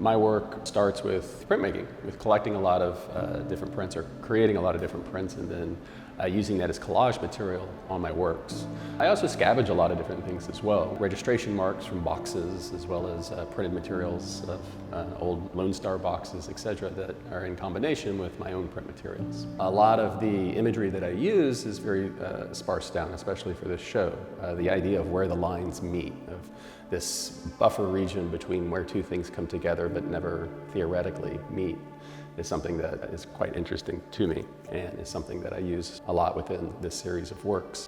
My work starts with printmaking, with collecting a lot of different prints or creating a lot of different prints and then using that as collage material on my works. I also scavenge a lot of different things as well. Registration marks from boxes as well as printed materials of old Lone Star boxes, etc. that are in combination with my own print materials. A lot of the imagery that I use is very sparse down, especially for this show. The idea of where the lines meet, of this buffer region between where two things come together but never theoretically meet, is something that is quite interesting to me and is something that I use a lot within this series of works.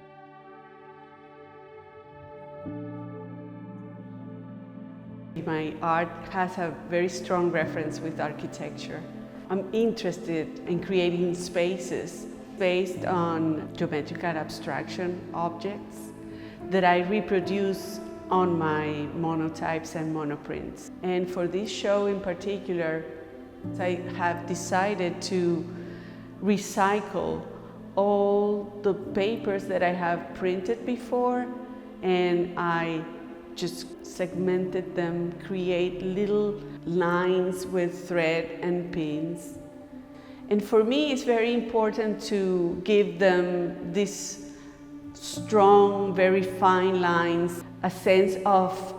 My art has a very strong reference with architecture. I'm interested in creating spaces based on geometrical abstraction objects that I reproduce on my monotypes and monoprints. And for this show in particular, I have decided to recycle all the papers that I have printed before, and I just segmented them, create little lines with thread and pins. And for me, it's very important to give them this strong, very fine lines, a sense of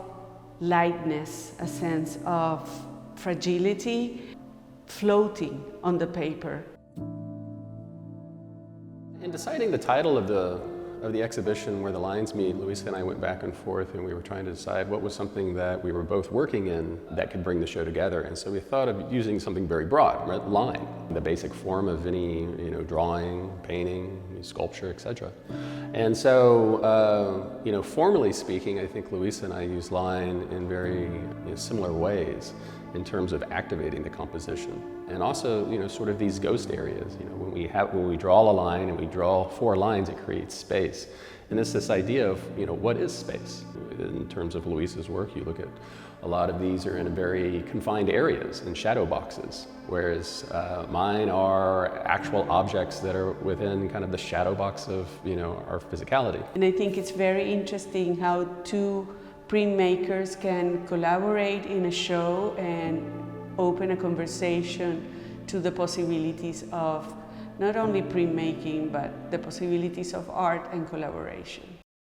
lightness, a sense of fragility, floating on the paper. In deciding the title of the exhibition, Where the Lines Meet, Luisa and I went back and forth and we were trying to decide what was something that we were both working in that could bring the show together. And so we thought of using something very broad, right? Line, the basic form of any drawing, painting, sculpture, etc. And so, formally speaking, I think Luisa and I use line in very similar ways in terms of activating the composition. And also, sort of these ghost areas. When we draw a line and we draw 4 lines, it creates space. And it's this idea of, what is space? In terms of Luisa's work, you look at a lot of these are in very confined areas, in shadow boxes, whereas mine are actual objects that are within kind of the shadow box of, our physicality. And I think it's very interesting how two printmakers can collaborate in a show and open a conversation to the possibilities of not only printmaking, but the possibilities of art and collaboration.